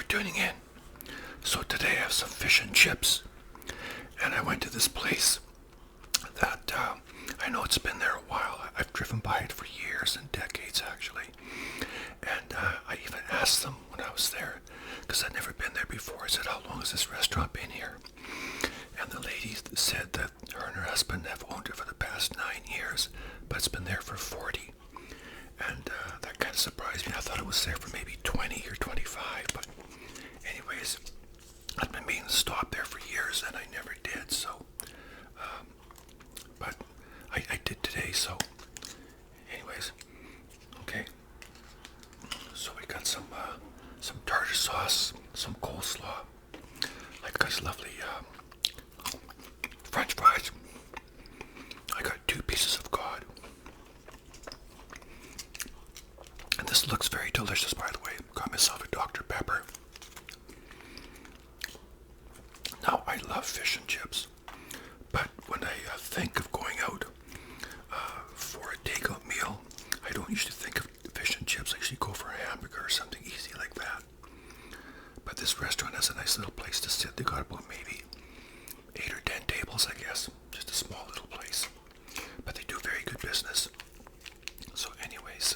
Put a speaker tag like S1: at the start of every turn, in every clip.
S1: tuning in. So today I have some fish and chips, and I went to this place that I know it's been there a while. I've driven by it for years and decades actually, and I even asked them when I was there, because I'd never been there before. I said, "How long has this restaurant been here?" And the lady said that her and her husband have owned it for the past 9 years, but it's been there for 40. And that kind of surprised me. I thought it was there for maybe 20 or 25, but anyways, I've been meaning to stop there for years and I never did, so but I did today. So anyways, okay, so we got some tartar sauce, some coleslaw, like those lovely french fries. I got 2 pieces of cod, and this looks very delicious, by the way. Got myself a Dr. Pepper. Now, I love fish and chips, but when I think of going out for a takeout meal, I don't usually think of fish and chips. I usually go for a hamburger or something easy like that. But this restaurant has a nice little place to sit. They got about maybe 8 or 10 tables, I guess. Just a small little place. But they do very good business. So anyways,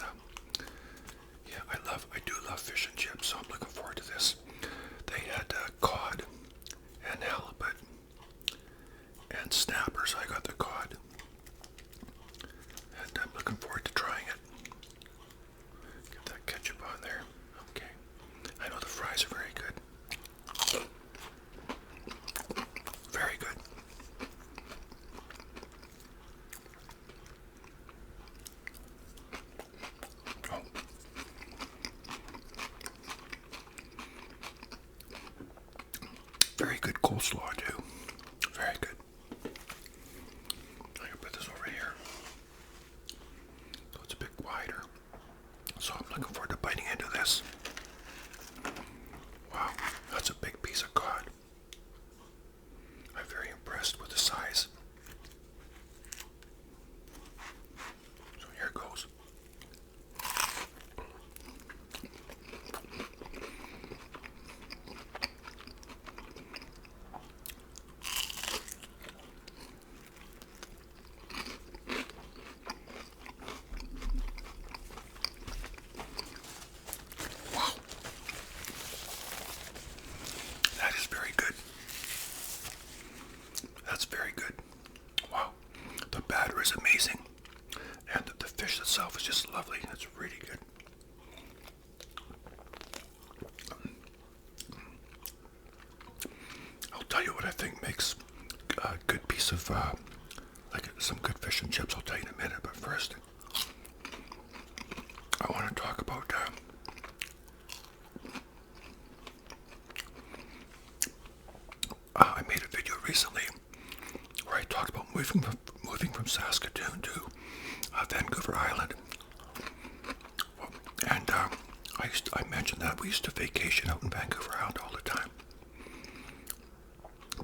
S1: yeah, I do love fish and chips, so I'm looking forward to this. They had cod and halibut and snappers. I got the cod, and I'm looking forward to trying it. Get that ketchup on there. Okay. I know the fries are very good. Very good. Oh. Very good coleslaw too. Very good. I can put this over here so it's a bit wider. So I'm looking forward to biting into this. Wow, that's a big piece of cod. I'm very impressed with the size. So here goes. Wow. That is very good. That's very good. Wow. The batter is amazing. And the fish itself is just lovely. It's really good. I'll tell you what I think makes a good piece of, like some good fish and chips. I'll tell you in a minute. But first, I want to talk about I made a video recently where I talked about moving from Saskatoon to Vancouver Island, and I mentioned that we used to vacation out in Vancouver Island all the time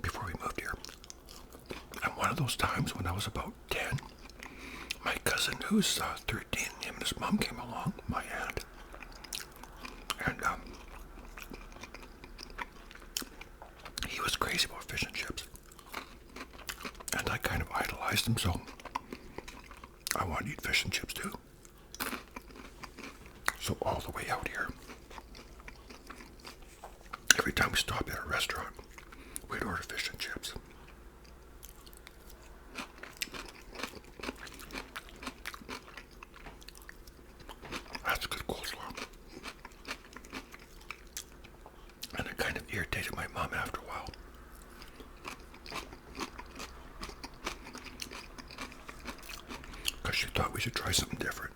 S1: before we moved here. And one of those times when I was about 10, my cousin who's 13, him and his mom came along, my aunt, and he was crazy about fish and chips. And I kind of idolized him, so I wanted to eat fish and chips too. So all the way out here, every time we stopped at a restaurant, we'd order fish and chips. That's good coleslaw. And it kind of irritated my mom after a while. Because she thought we should try something different.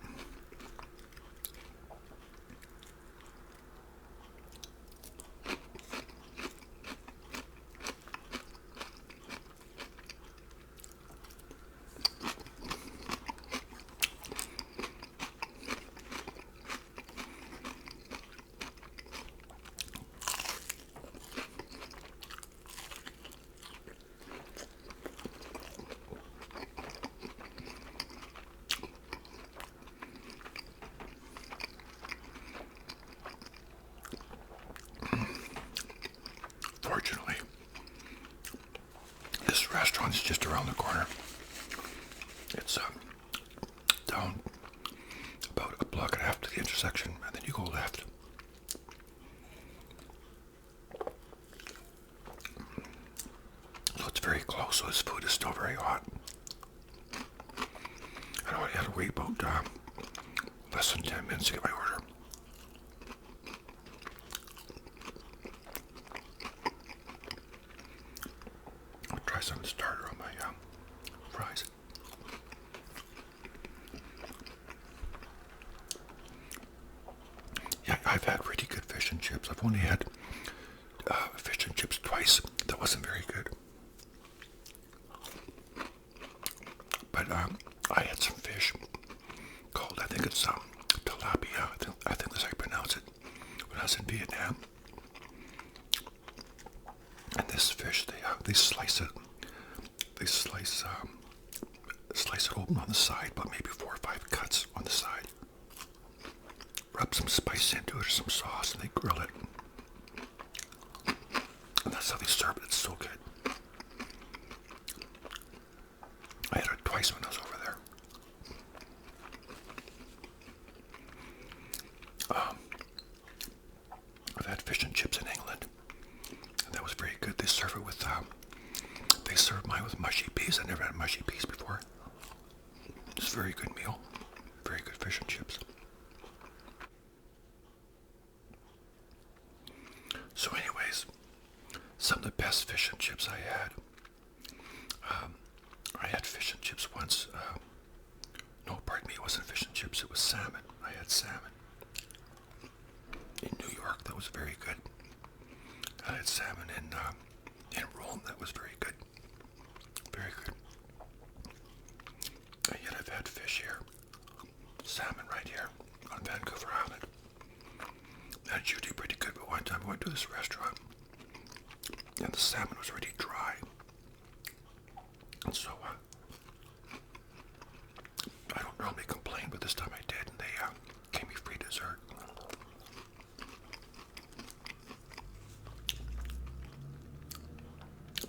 S1: This restaurant is just around the corner. It's down about a block and a half to the intersection, and then you go left. So it's very close, so this food is still very hot. I only had to wait about less than 10 minutes to get my order. I'll try some starter on my fries. Yeah, I've had really good fish and chips. I've only had fish and chips twice. That wasn't very good. But I had some fish called, I think it's tilapia. I think that's how you pronounce it. When I was in Vietnam, and this fish, they slice it. They slice it open on the side, but maybe 4 or 5 cuts on the side. Rub some spice into it or some sauce, and they grill it. And that's how they serve it. It's so good. I had it twice when I was over there. I've had fish and chips in England, and that was very good. They serve it with, they serve mine with mushy peas. I never had mushy peas before. It's a very good meal. Very good fish and chips. So anyways, some of the best fish and chips I had. I had fish and chips once. No, pardon me, it wasn't fish and chips, it was salmon. I had salmon in New York. That was very good. I had salmon in Rome. That was very good. Very good. And yet I've had fish here. Salmon right here on Vancouver Island. And it's usually pretty good, but one time I went to this restaurant and the salmon was already dry. And so I don't normally complain, but this time I did, and they gave me free dessert.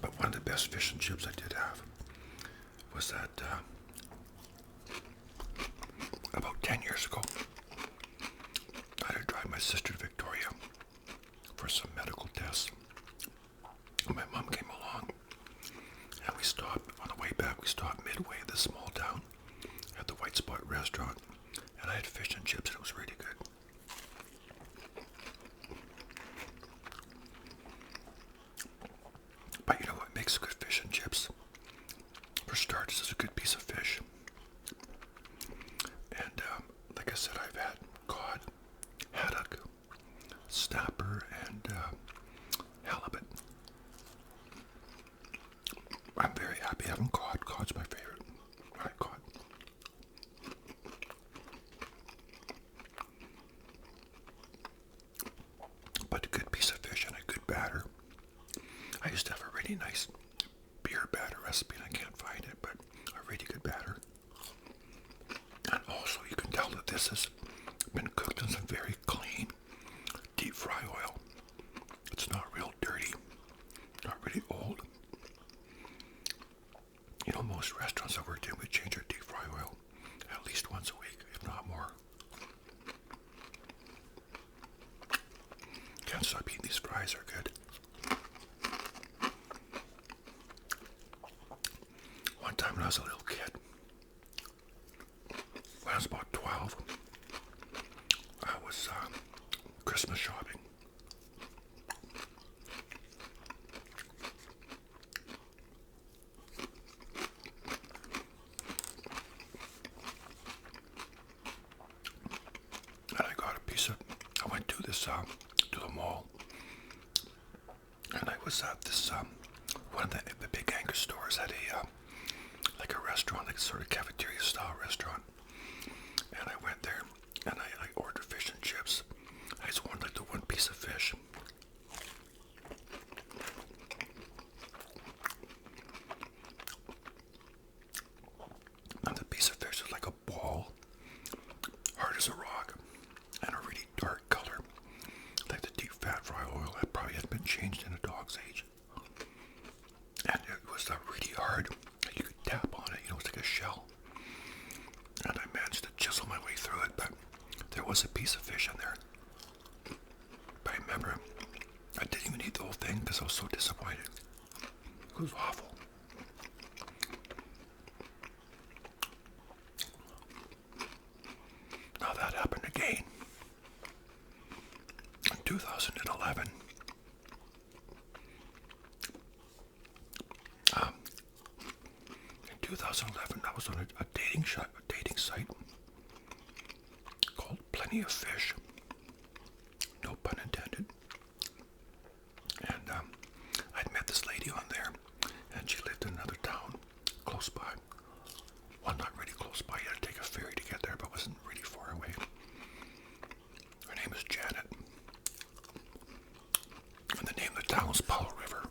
S1: But one of the best fish and chips I did have was that about 10 years ago, I had to drive my sister to Victoria for some medical tests. And my mom came along, and we stopped, on the way back, we stopped midway in this small town at the White Spot restaurant, and I had fish and chips, and it was really good. But you know what makes good fish and chips? For starters, it's a good piece of fish. And like I said, I've had cod, haddock, snapper, and halibut. I'm very happy having cod. Cod's my favorite. I like cod. But a good piece of fish and a good batter. I used to have a really nice beer batter recipe, and I can't find it, but a really good batter. And also, you can tell that this has been cooked in some very clean, deep fry oil. It's not real dirty, not really old. You know, most restaurants I worked in would change their deep fry oil at least once a week, if not more. Can't stop eating these fries, are good. One time when I was a little kid, when I was about 12, I was Christmas shopping. And I got a piece of, I went to this, to the mall, and I was at this, one of the big anchor stores had a, like a restaurant, like a sort of cafeteria style restaurant. And I went there, and I ordered fish and chips. I just wanted like the one piece of fish. And the piece of fish was like a ball, hard as a rock, and a really dark color, like the deep fat fry oil that probably had been changed in a dog's age. And it was really I was so disappointed. It was awful. Now that happened again in 2011. In 2011, I was on a dating site called Plenty of Fish. No pun intended. And I'd met this lady on there, and she lived in another town close by. Well, not really close by. You had to take a ferry to get there, but wasn't really far away. Her name is Janet. And the name of the town is Powell River.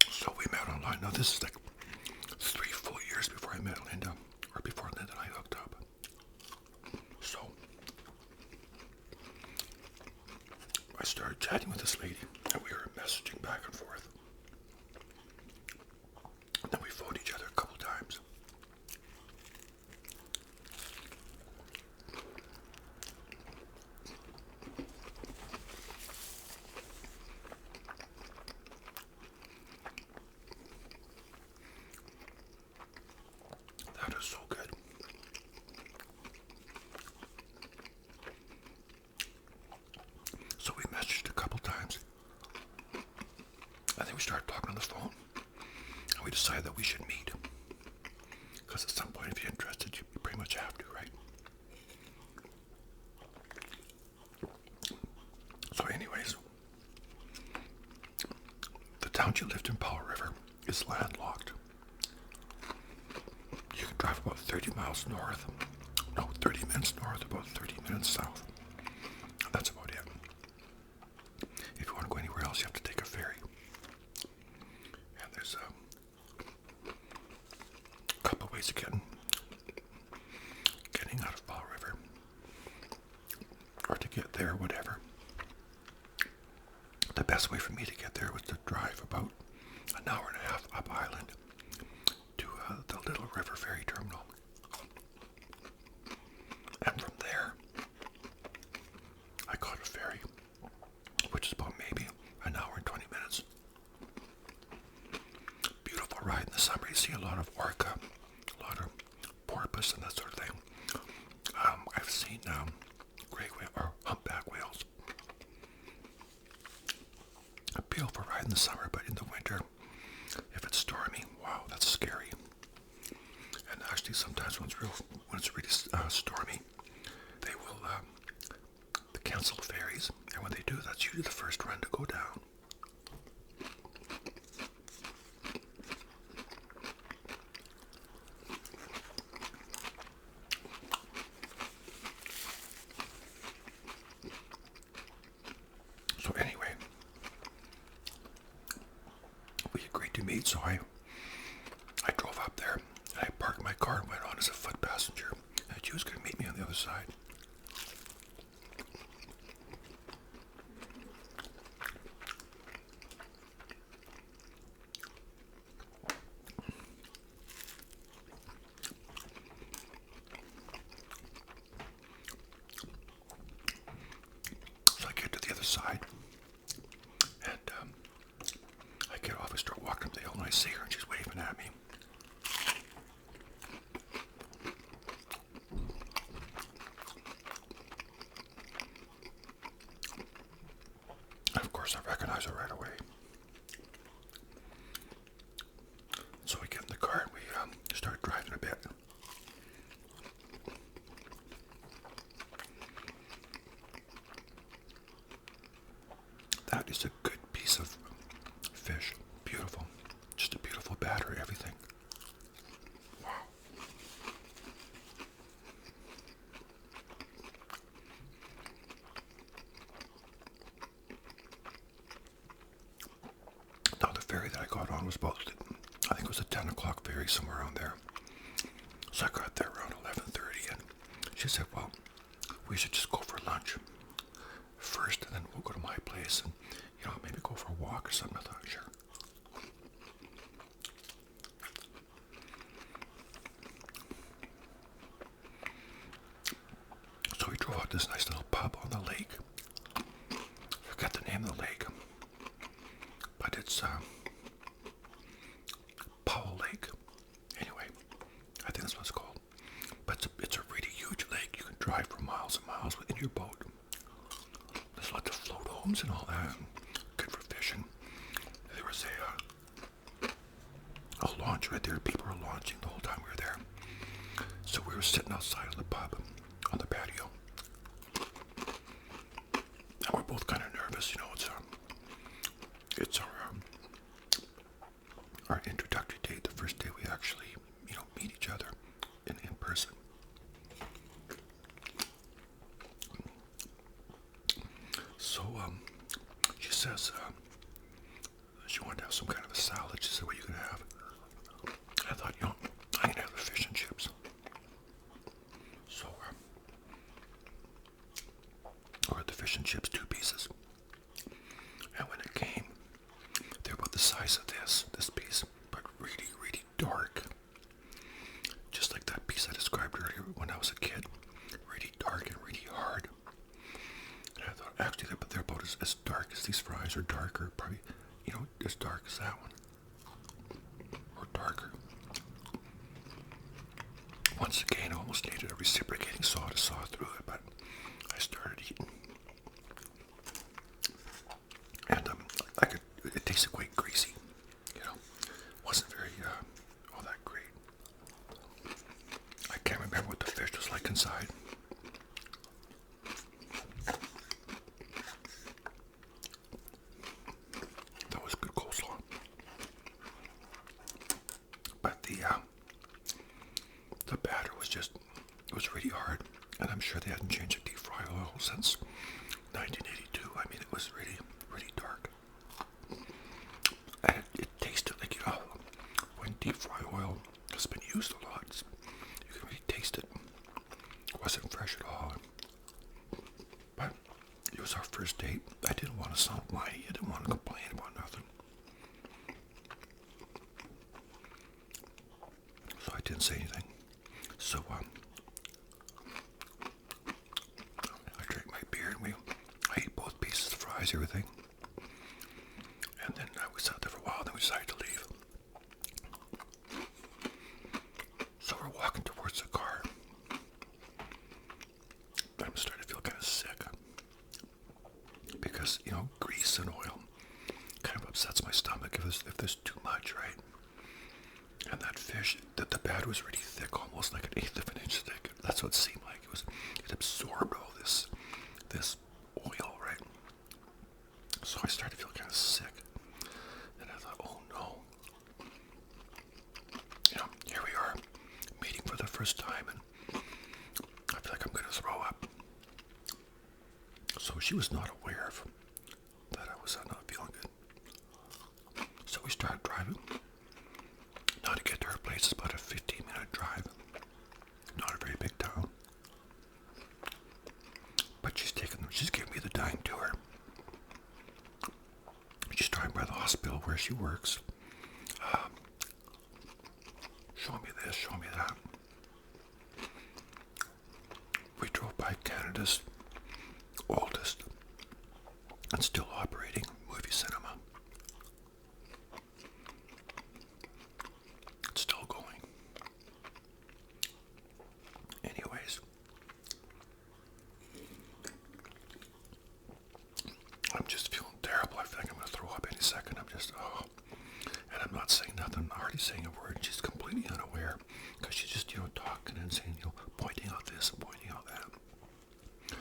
S1: So we met online. Now this is like 3 full years before I met Linda, or before Linda and I hooked up. So I started chatting with this lady, and we were messaging back and forth. And then we phoned each other a couple times. That is so good. So we messaged a couple times. I think we started talking on the phone. And we decided that we should meet. Because at some point, if you're interested, you pretty much have to, right? So anyways, the town she lived in, Powell River, is landlocked. You can drive about 30 miles north. No, 30 minutes north, about 30 minutes south. And that's about it. If you want to go anywhere else, you have to take a ferry. And there's a couple ways of getting out of Powell River, or to get there, whatever. The best way for me to get there was to drive about an hour and a half up island to the Little River Ferry Terminal. And from there, I caught a ferry, which is about maybe an hour and 20 minutes. Beautiful ride in the summer. You see a lot of orca, a lot of porpoise and that sort of thing. I've seen gray whale or humpback whales. A beautiful ride in the summer, but in the winter, if it's stormy, wow, that's scary. And actually, sometimes when it's really stormy, they will cancel ferries, and when they do, that's usually the first run to go down. So anyway, we agreed to meet, so I drove up there, and I parked my car and went on as a foot passenger, and she was going to meet me on the other side. So I get to the other side, and I get off, I start walking up the hill, and I see her, and she's waving at me. And of course, I recognize her right away. So we get in the car, and we start driving a bit. That is a good piece of fish. Beautiful. Just a beautiful batter, everything. Wow. Now the ferry that I got on was about, I think it was a 10 o'clock ferry, somewhere around there. So I got there around 11:30, and she said, well, we should just go for lunch first, and then we'll go to my place and, maybe go for a walk or something. I thought, sure. build your boat. There's lots of float homes and all that. Good for fishing. There was a launch right there. People were launching the whole time we were there. So we were sitting outside of the pub on the patio. And we're both kind of nervous, you know. It's our introductory date, the first day we actually, meet each other in person. So she says she wanted to have some kind of a salad. She said, "What are you gonna have?" I thought, I'm gonna have the fish and chips. So I had the fish and chips, 2 pieces. And when it came, they're about the size of this piece, but really, really dark. Just like that piece I described earlier when I was a kid. Really dark and really hard. And I thought, actually, they're about as dark as these fries, or darker, probably, as dark as that one. Or darker. Once again, I almost needed a reciprocating saw to saw through it, but I started eating. And it tasted quite greasy, wasn't very, all that great. I can't remember what the fish was like inside. That was good coleslaw. But the batter was it was really hard, and I'm sure they hadn't changed the deep fry oil since 1982. I mean, it was really, really dark. And it tasted like, when deep fry oil has been used a lot, you can really taste it. It wasn't fresh at all. But it was our first date. I didn't want to sound whiny. I didn't want to complain about nothing. So I didn't say anything. So I drank my beer and I ate both pieces of fries, everything. And then we sat there for a while, then we decided to leave. So we're walking towards the car. I'm starting to feel kind of sick. Because, grease and oil kind of upsets my stomach if there's too much, right? And that fish, the batter was really thick, almost like 1/8 of an inch thick. That's what it seemed like. It absorbed all this oil, right? So I started to feel kind of sick. And I thought, oh no. Here we are, meeting for the first time, and I feel like I'm going to throw up. So she was not aware of that I was not feeling good. So we started driving. Now to get to her place is about a 15-minute drive. Not a very big town. But she's giving me the dime tour. She's driving by the hospital where she works. Show me this, show me that. We drove by Canada's oldest and still operating movie cinema. It's still going. Anyways, I'm just feeling terrible. I feel like I'm going to throw up any second. And I'm not saying nothing. I'm hardly saying a word. She's completely unaware because she's just, talking and saying, pointing out this and pointing out that.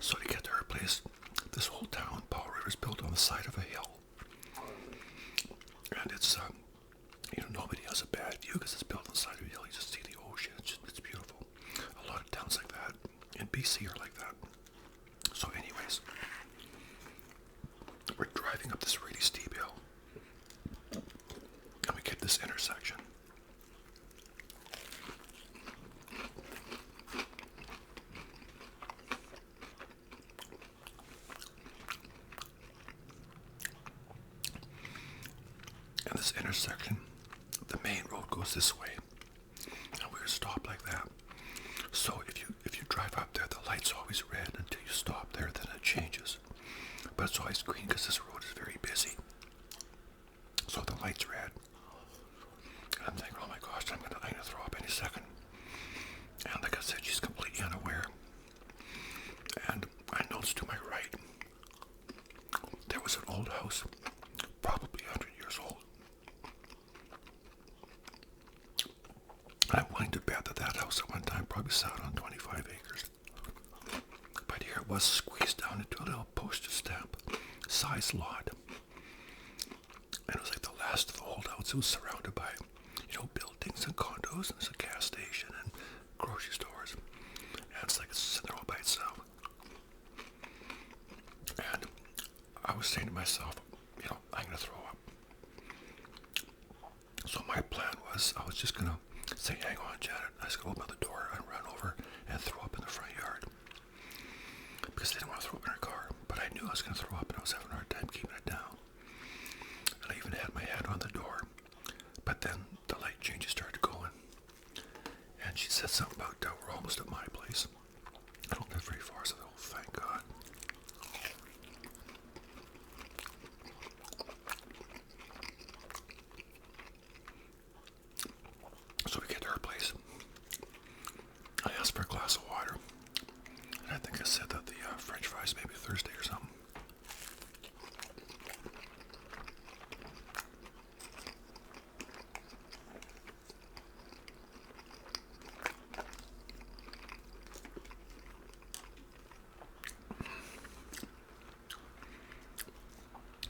S1: So to get to her place, this whole town, Powell River, is built on the side of a hill. And it's, nobody has a bad view because it's built on the side of a hill. You just see the ocean. It's beautiful. A lot of towns like that in BC are like that. So anyways, we're driving up this really steep hill. And we get this intersection. And this intersection, the main road goes this way. And we're stopped like that. So if you drive up there, the light's always red until you stop there, then it changes. But it's always green because this road is very busy. So the light's red. And I'm thinking, oh my gosh, I'm gonna throw up any second. And like I said, she's completely unaware. And I'm willing to bet that that house at one time probably sat on 25 acres. But here it was squeezed down into a little postage stamp size lot. And it was like the last of the holdouts. It was surrounded by, buildings and condos, and there's a gas station and grocery stores. And it's like it's sitting there all by itself. And I was saying to myself, I'm going to throw up. So my plan was, I was just going to say, hang on, Janet. I was going to open the door and run over and throw up in the front yard. Because I didn't want to throw up in her car. But I knew I was going to throw up, and I was having a hard time keeping it down. And I even had my hand on the door. But then the light changes started going. And she said something about, we're almost at my place. I don't live very far, so oh, thank God. So we get to her place. I asked for a glass of water. And I think I said that the French fries maybe Thursday or something.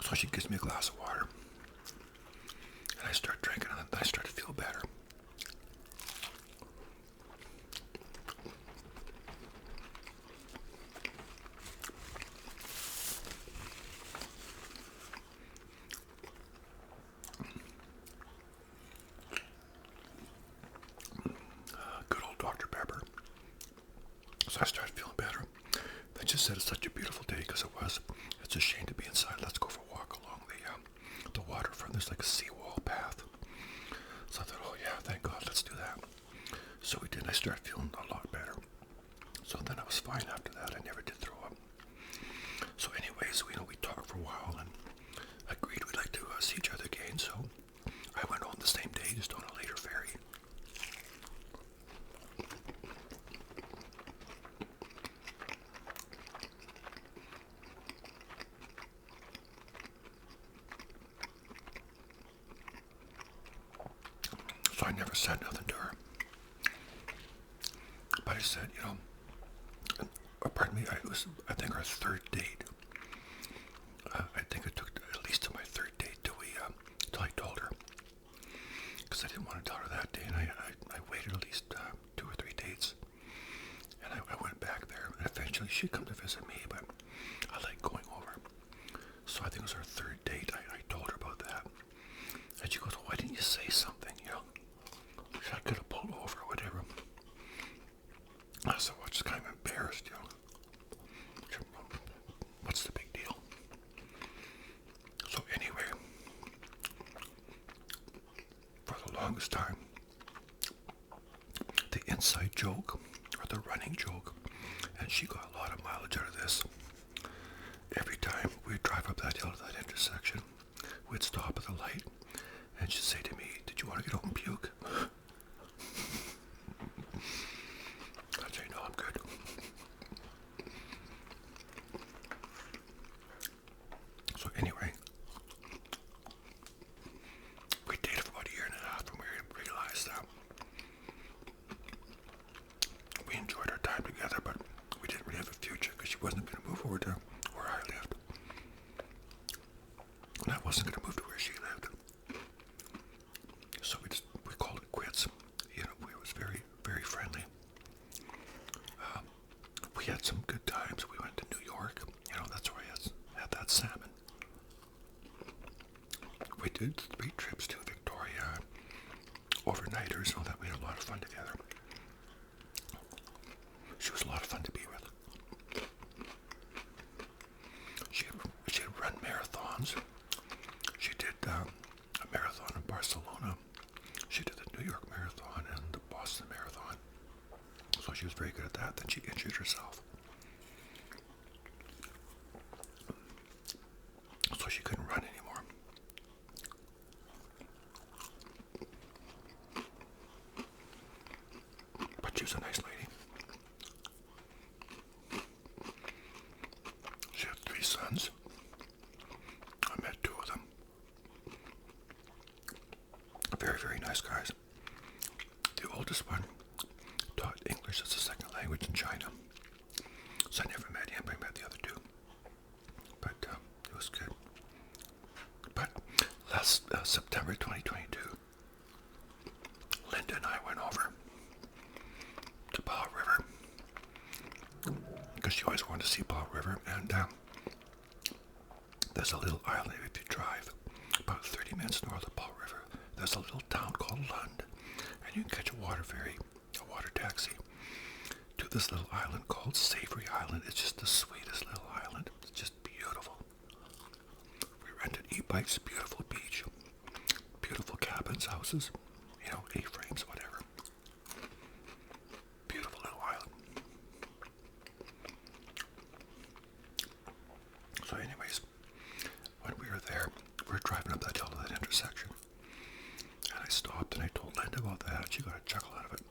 S1: So she gives me a glass of water. And I start drinking, and then I start to feel better. Good old Dr. Pepper. So I started feeling better. Then she said it's such a beautiful day, because it was. It's a shame to be inside. Let's go for a walk along the waterfront. There's like a seawall path. So I thought, oh yeah, thank God, let's do that. So we did, and I started feeling a lot better. So then I was fine after that. I never did throw up. So anyways, we talked for a while and agreed we'd like to see each other again. So I went on the same day, just on a later ferry. So I never said nothing to her. But I said, pardon me, I think our third date. I think it took at least to my third date till I told her. Because I didn't want to tell her that day, and I waited at least 2 or 3 dates. And I went back there, and eventually she'd come to visit me, but I like going over. So I think it was our third date. I told her about that. And she goes, why didn't you say something, I could have pulled over or whatever. I said, well, just kind of embarrassed, What's the big deal? So anyway, for the longest time, the inside joke, or the running joke, and she got a lot of mileage out of this. Every time we'd drive up that hill to that intersection, we'd stop at the light, and she'd say to me, did you want to get out and puke? I'd say, no, I'm good. So anyway, we dated for about a year and a half, and we realized that we enjoyed our time together, but we didn't really have a future because she wasn't going to move over to where I lived. And I wasn't going to move to where she lived. So we called it quits. It was very, very friendly. We had some good times. We went to New York. That's where I had that salmon. We did 3 trips to Victoria, overnighters, so that we had a lot of fun together. She was a lot of fun to be with. She had run marathons. She did a marathon in Barcelona. She did the New York Marathon and the Boston Marathon. So she was very good at that. Then she injured herself. So she couldn't run anymore. But she was a nice lady. She had 3 sons. I met 2 of them. Very, very nice guys. The oldest one taught English as a second language in China. So I never met him, I met the other two. But it was good. But last September 2022, Linda and I went over to Powell River because she always wanted to see Powell River, and there's a little island if you drive about 30 minutes north of Powell River. There's a little town called Lund, and you can catch a water ferry, a water taxi, to this little island called Savory Island. It's just the sweetest little island. It's just beautiful. We rented e-bikes, beautiful beach, beautiful cabins, houses, you know, A-frames, whatever. Beautiful little island. So anyways, when we were there, we were driving up that hill to that intersection. And I stopped and I told Linda about that. She got a chuckle out of it.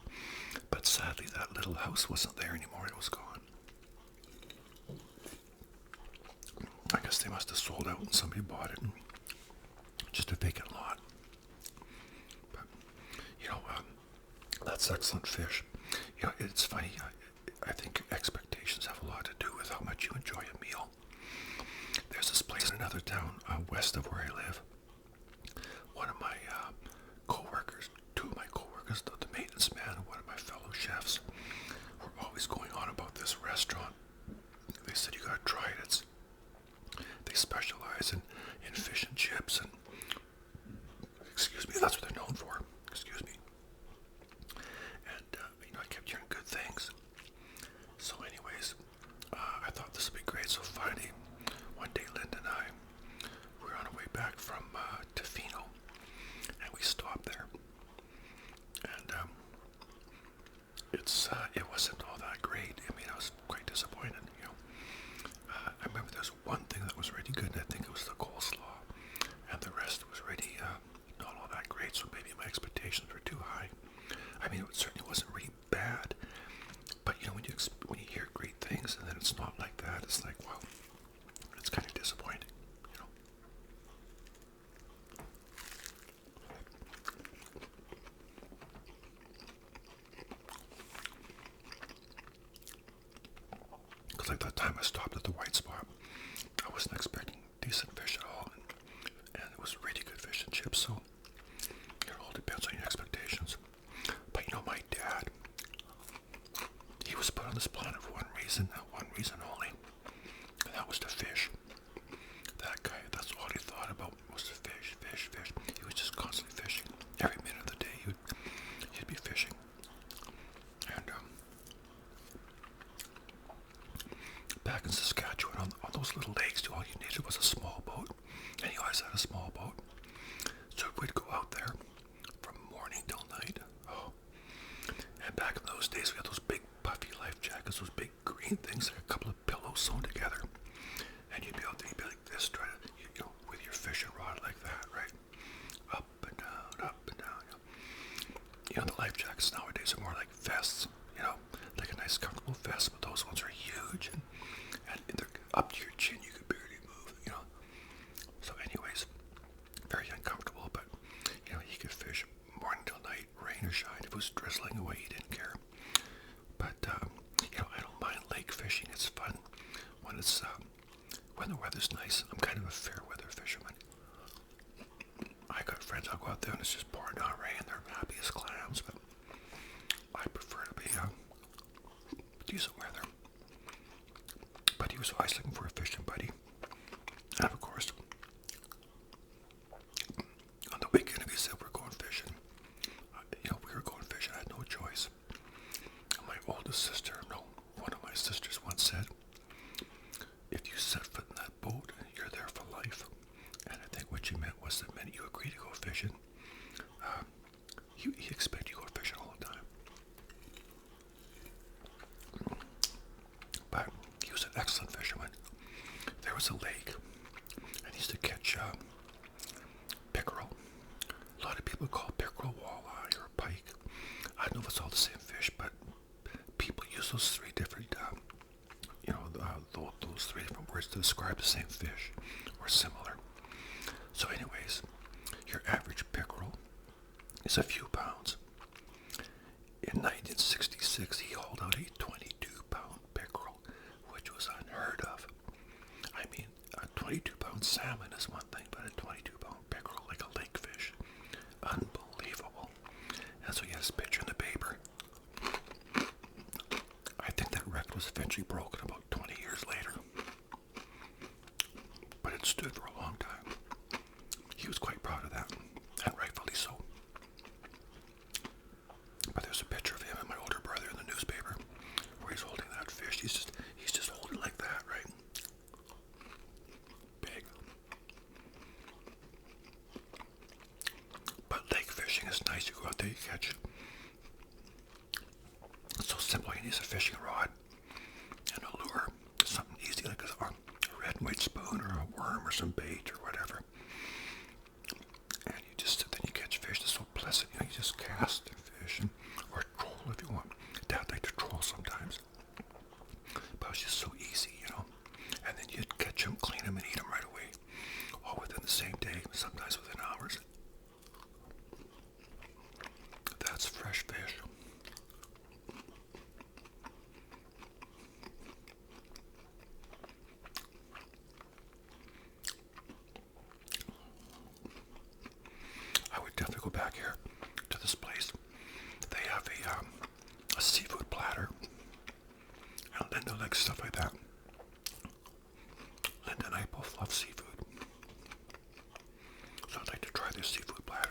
S1: But sadly, that little house wasn't there anymore. It was gone. I guess they must have sold out and somebody bought it. And just a vacant lot. But, you know, that's excellent fish. You know, it's funny. I think expectations have a lot to do with how much you enjoy a meal. There's this place in another town west of where I live. One of my co-workers, two of my co-workers, the maintenance man and one of my fellow chefs, were always going on about this restaurant. They said, you gotta try it. They specialize in fish and chips, and excuse me, that's what they're known for. Excuse me. And you know, I kept hearing good things. So anyways, I thought this would be great. So finally, one day Linda and I were on our way back from Tofino, and we stopped there. And it wasn't all that great. I mean, I was quite disappointed, you know. I remember there's one thing that was really good, and I think it was the coleslaw, and the rest was really not all that great, so maybe my expectations were too high. I mean, it certainly wasn't really bad, but you know, when you hear great things and then it's not like that, it's like, wow, it's kind of disappointing, you know. Because like that time I stopped at the White Spot, I wasn't expecting decent fish at all, and it was really good fish and chips, so it all depends on your expectations. But you know, my dad, he was put on this planet for one reason only, and that was to fish. That guy, that's all he thought about was to fish, fish, fish. He was just constantly fishing. Every minute of the day, he'd be fishing. And back in Saskatchewan, on those little lakes, all you needed was a small boat, and he always had a small boat. So we'd go out there from morning till night. Oh, and back in those days, we had those big puffy life jackets, those big green things, like a couple of pillows sewn together. And you'd be out there, you'd be like this, trying to, you know, with your fishing rod like that, right? Up and down, up and down. You know, the life jackets nowadays are more like vests, you know, like a nice comfortable vest, but those ones are huge, and they're up to your chin, you could barely move, you know. So anyways, very uncomfortable, but, you know, he could fish morning till night, rain or shine. If it was drizzling away, he didn't care. But, you know, I don't mind lake fishing. It's fun when it's, when the weather's nice. I'm kind of a fair weather fisherman. I got friends, I'll go out there and it's just pouring down rain. They're happy as clams, but I prefer to be decent weather. But he was always looking for a fishing buddy. And of course, on the weekend, if he said we're going fishing, you know, we were going fishing. I had no choice. And my oldest sister, no, one of my sisters once said, if you set foot in that boat, you're there for life. And I think what she meant was the minute you agree to go fishing, he expected you to go fishing all the time. But he was an excellent fisherman. There was a lake, and he used to catch pickerel. A lot of people call pickerel walleye or pike. I don't know if it's all the same fish, but people use those three different, you know, those three different words to describe the same fish, or similar. So anyways, your average pickerel is a few pounds. In 1966, he hauled out a 22-pound pickerel, which was unheard of. I mean, a 22-pound salmon is one thing, but a 22-pound pickerel, like a lake fish, unbelievable. And so he has a picture in the paper. I think that record was eventually broken about 20 years later, but it stood for a long time. He was quite proud of that, and rightfully so. But there's a picture of him and my older brother in the newspaper where he's holding that fish. He's just holding like that, right? Big. But lake fishing is nice. You go out there, you catch. It's so simple. You need a fishing rod and a lure. Something easy like a red and white spoon or a worm or some bait or whatever. And you just sit there and you catch fish. It's so pleasant. You know, you just cast and fish or troll if you want. Dad liked to troll sometimes. But it's just so easy, you know. And then you'd catch them, clean them, and eat them right away. All within the same day, sometimes within hours. That's fresh fish. I would definitely go back here to this place. They have a seafood platter. And Linda likes stuff like that. Linda and I both love seafood. So I'd like to try their seafood platter.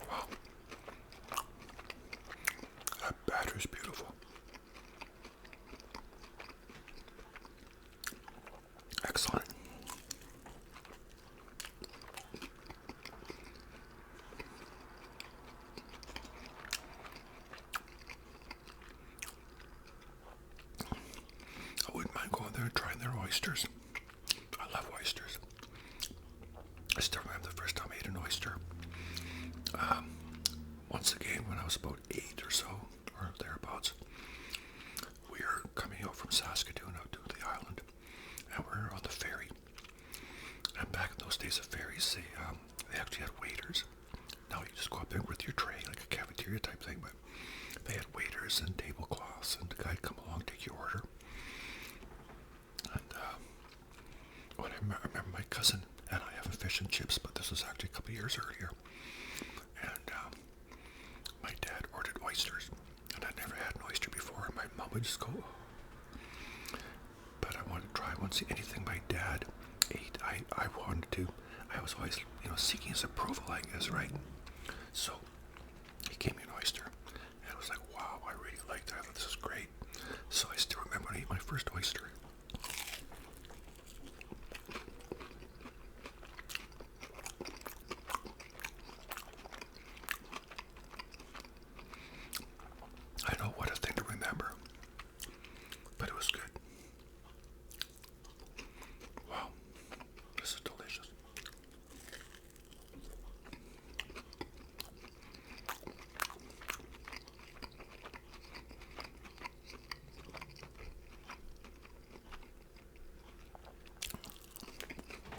S1: Wow. That batter is beautiful. Excellent. I wouldn't mind going there and trying their oysters. I love oysters. I still remember the first time I ate an oyster. Once again, when I was about 8 or so, or thereabouts, we were coming out from Saskatoon out to the island, and we're on the ferry. And back in those days of ferries, they actually had waiters. Now you just go up there with your tray, like a cafeteria type thing, but they had waiters and tablecloths, and the guy'd come along, take your order. And when I remember my cousin and I having fish and chips, but this was actually a couple of years earlier. And my dad ordered oysters, and I'd never had an oyster before. And my mom would just go, oh. But I wanted to try once anything my dad ate. I wanted to. I was always, seeking his approval, I guess, right? So he gave me an oyster, and I was like, wow, I really liked that. I thought this is great. So I still remember when I ate my first oyster. I know, what a thing to remember, but it was good. Wow, this is delicious.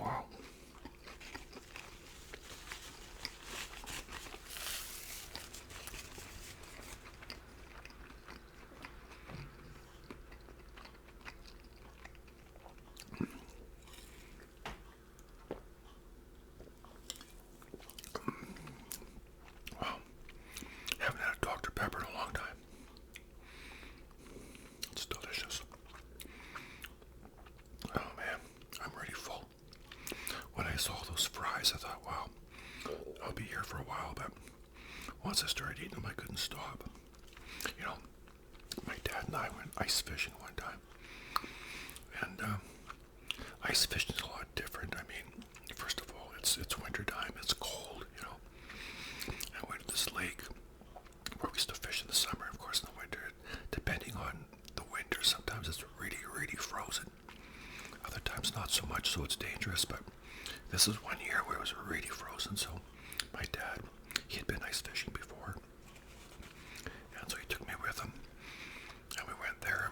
S1: Wow. Wow. Haven't had a Dr. Pepper in a long time. It's delicious. Oh man, I'm already full. When I saw those fries, I thought, wow, I'll be here for a while, but once I started eating them, I couldn't stop. My dad and I went ice fishing one time, and ice fishing is a lot different. I mean, first of all, it's winter time, it's cold, I went to this lake where we used to fish in the summer, of course in the winter, depending on the winter, sometimes it's really, really frozen. Other times not so much, so it's dangerous, but this is one year where it was really frozen, so my dad, he had been ice fishing before, and so he took me with him, and we went there,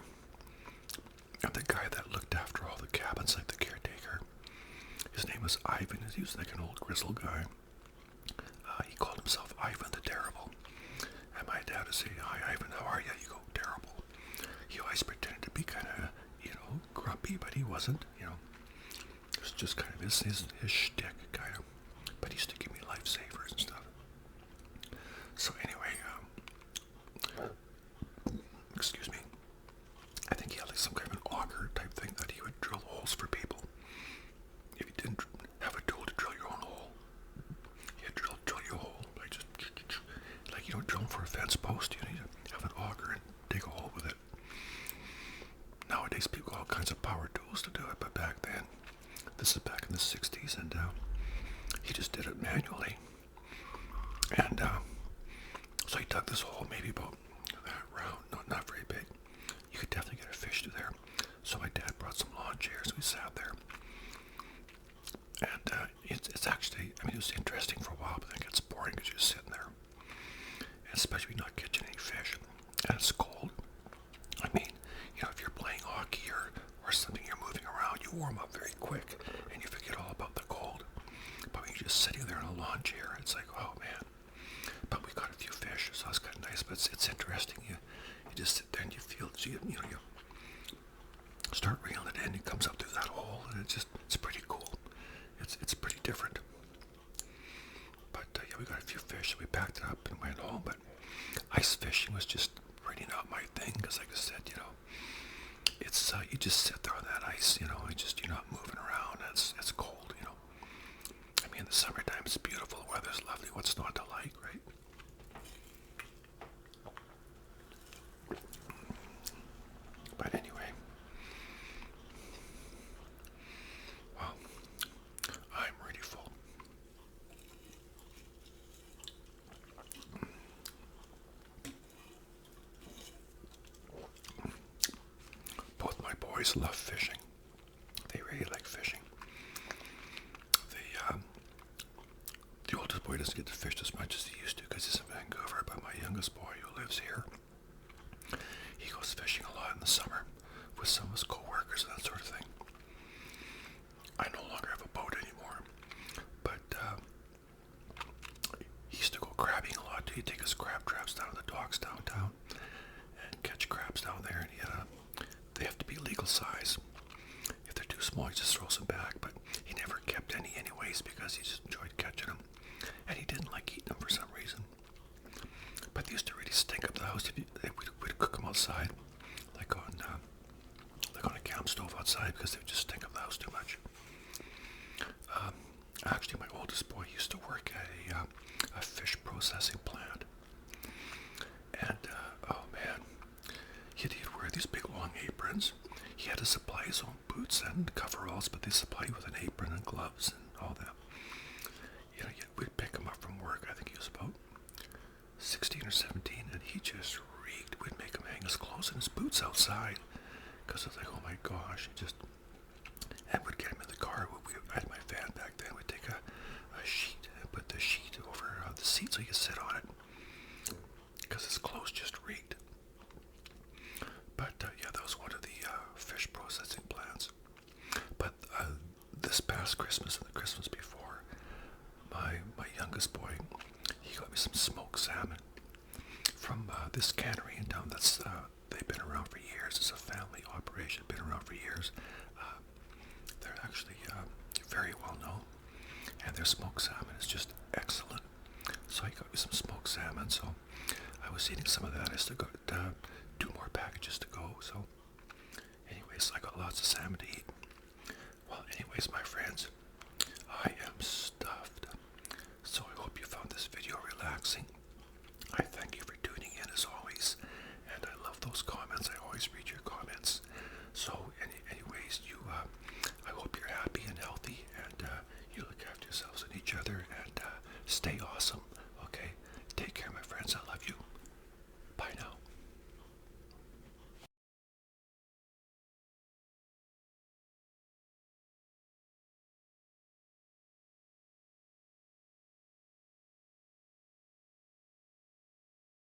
S1: and the guy that looked after all the cabins, like the caretaker, was Ivan. He was like an old grizzled guy. He called himself Ivan the Terrible. And my dad would say, "Hi, Ivan, how are you?" You go, "Terrible." He always pretended to be kind of, grumpy, but he wasn't, It was just kind of his shtick, kind of. But he used to give me lifesavers and stuff. So anyway, excuse me. I think he had like some kind of an auger type thing that he would drill holes for people. If you didn't have a tool to drill your own hole, you drill your hole. Like you don't drill for a fence post. You need to have an auger and dig a hole with it. Nowadays, people have all kinds of power tools to do it, but back then, this is back in the 60s, and he just did it manually. And so he dug this hole, maybe about that round, not very big. You could definitely get a fish through there. So my dad brought some lawn chairs, we sat there. And it's actually, it was interesting for a while, but then it gets boring because you're sitting there. And especially not catching any fish. And it's cold. If you're playing hockey or something, you're moving around, you warm up very quick and you forget all about the cold. But when you're just sitting there in a lawn chair, it's like, oh man. But we got a few fish, so it's kind of nice. But it's interesting. You just sit there and you feel, you start reeling it in. It comes up through that hole, and it's pretty cool. It's pretty different. But yeah, we got a few fish, so we packed it up and went home. But ice fishing was just really not my thing, because like I said, it's you just sit there on that ice, you're not moving around. It's cold, in the summertime it's beautiful, the weather's lovely. What's not to like, right? But anyway, well, I'm really full. Both my boys love fishing. They really like fishing. The oldest boy doesn't get to fish as much as he used to because he's in Vancouver, but my youngest boy, who lives here, he goes fishing a lot in the summer with some of his co-workers and that sort of thing. I no longer have a boat anymore, but he used to go crabbing a lot too. He'd take his crab traps down to the docks downtown and catch crabs down there, and they have to be legal size. If they're too small, he just throws them back, but he never kept any anyways because he just enjoyed catching them, and he didn't like eating them for some reason. But they used to really stink up the house. We'd cook them outside, like on a camp stove outside, because they would just stink up the house too much. Actually, my oldest boy used to work at a fish processing plant, and oh man, he'd wear these big long aprons. He had to supply his own boots and coveralls, but they supply you with an apron and gloves and all that. We'd pick him up from work. I think he was about 16 or 17, and he just reeked. We'd make him hang his clothes and his boots outside, because I was like, oh my gosh, and we'd get him in the car. I had my van back then. We'd take a sheet and put the sheet over the seat so you could sit on it, because his clothes just reeked. But yeah, that was one of the fish processing plants. But this past Christmas and the Christmas before, my youngest boy, he got me some smoked salmon from this cannery in town. They've been around for years. It's a family operation, been around for years. They're actually very well known, and their smoked salmon is just excellent. So he got me some smoked salmon, so I was eating some of that. I still got 2 more packages to go, so anyways, I got lots of salmon to eat. Well, anyways, my friends, I am stuffed, so I hope you found this video relaxing.